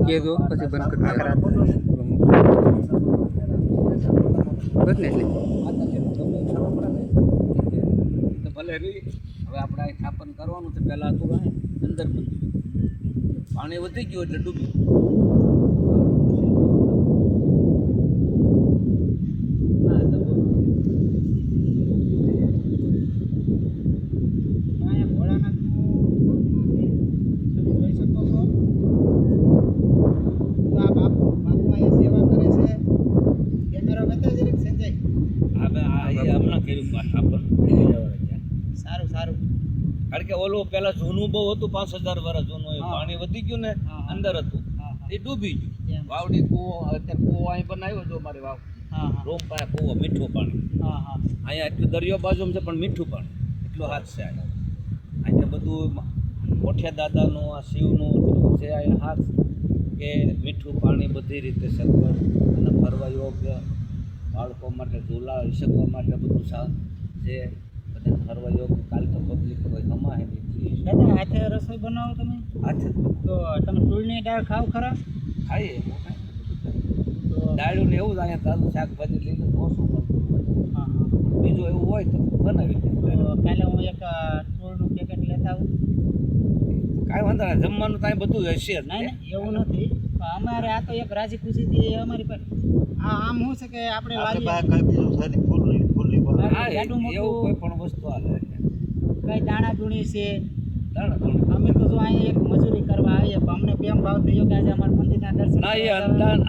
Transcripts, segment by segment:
કે જો પછી બંધ કરી આખરા બસ ને એટલે તો ભલે રી હવે આપણે અહીં સ્થાપન કરવાનું છે. પહેલાં હતું કાંઈ અંદર મંદિર પાણી વધી ગયું એટલે ડૂબ્યું. ના દબો હમણાં કર્યું સ્થાપન. સારું સારું. કારણ કે ઓલું પેલા જૂનું બહુ હતું, 5000 વર્ષ જૂનું. એ પાણી વધી ગયું ને અંદર હતું એ ડૂબી ગયું. વાવડી કૂવો અત્યારે કૂવો અહીં બનાવ્યો જો મારી વાવ રોમ પાસે કૂવો મીઠું પાણી. અહીંયા એટલું દરિયો બાજુમાં છે પણ મીઠું પાણી એટલો હાથ છે. અહીંયા બધું કોઠિયા દાદાનું આ શિવનું છે અહીંયા હાથ કે મીઠું પાણી બધી રીતે સગવડ અને ફરવા યોગ્ય બાળકો માટે ઝૂલા શકવા માટે બધું છે. બધા ફરવા યોગ્ય. કાલ તો પબ્લિક કોઈ હમાય નહીં. દાદા હાથે રસોઈ બનાવો તમે? હાથે તો તમે ચૂળની દાળ ખાવ ખરા? ખાઈએ તો દાળ્યું ને એવું જ અહીંયા તાજું શાકભાજી લઈને ઓછું મળતું હોય. બીજું એવું હોય તો બનાવી દે. તો કાલે હું એક ચૂળનું પેકેટ લેતા આવું. કાંઈ વાંધો નહીં, જમવાનું ત્યાં બધું હશે જ. નહીં એવું નથી. અમારે આ તો એક રાજી ખુશીથી અમારી પાસે આમ શું છે કે આપણે હા, એવું કોઈ પણ વસ્તુ હાલે. કઈ દાણા દૂણી છે. દાણા દૂણી. અમે તો જો અહીંયા એક મજૂરી કરવા આવીએ પણ અમને પ્રેમ ભાવ થયો કે આજે અમારા મંદિરના દર્શન ના, એ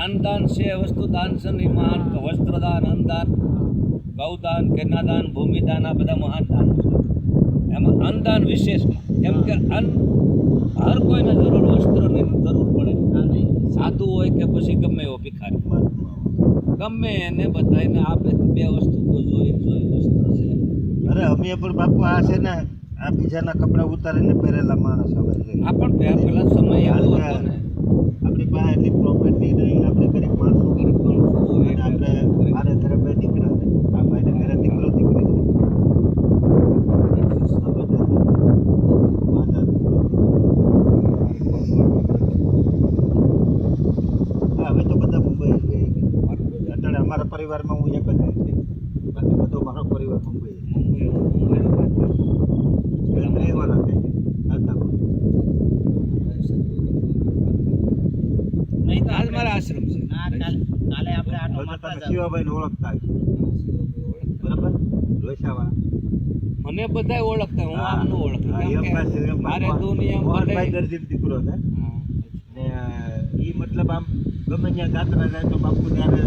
અન્નદાન છે. વસ્તુ દાન છે ને મહાન. વસ્ત્રદાન, અન્નદાન, ગૌદાન, કન્યાદાન, ભૂમિદાન, આ બધા મહાન દાન છે. એમાં અન્નદાન વિશેષમાં કેમ કે અન્ન હર કોઈને જરૂર વસ્ત્રની જરૂર પડે. સાધુ હોય કે પછી ગમે એવો ભિખારી ગમે એને બધાને આપે. બે વસ્તુ તો જોઈ વસ્ત્ર છે. અરે અમે પણ બાપુ આ છે ને આ બીજાના કપડા ઉતારીને પહેરેલા માણસ હવે આ પણ પેલા સમય એવો હતો ને. આપણી પાસે એટલી પ્રોપર્ટી નહીં. આપણે ગરીબ માણસો અને આપણે મારે ઘરે બે દીકરા છે. આ ભાઈને ઘરે દીકરો દીકરી છે. હવે તો બધા મુંબઈ ગઈ. અત્યારે અમારા પરિવારમાં હું એક જ છું. બાકી બધો મારો પરિવાર મુંબઈ નહીં તો આજ મારા આશ્રમ છે. કાલે આપણે આટો મારતા જાવ. શિવાભાઈને ઓળખતા હશે. બરાબર લોસાવાળા મને બધા ઓળખતા, હું આમનું ઓળખતા. કેમ કે મારે દુનિયામાં ભાઈ દર્દી દીકરો છે ને એ મતલબ આમ ગમે ત્યાં ગાત્રા જાય તો બાપુ ત્યારે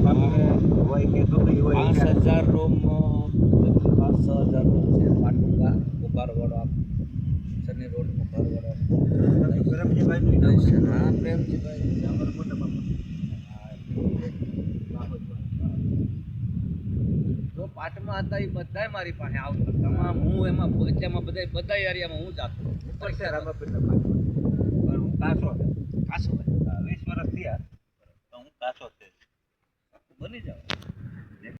બાપુ હોય કે ગમે હોય 5000 રૂમ 5-6000 રૂમ છે. પાટુકા કુંભારવાડો શનિ રોડ કુંભારવાડો. પ્રેમજીભાઈ હા, પ્રેમજીભાઈ અમારા મોટા બાપુ. જો પાટમાં હતા એ બધાય મારી પાસે આવતા. તમામ હું એમાં બચ્ચામાં બધા એરિયામાં હું જાતો. ઉપર છે રામાપીરના પાટમાં. પણ હું કાસો છે. કાસો 20 વર્ષ થયા તો હું કાસો છે. બની જાવ.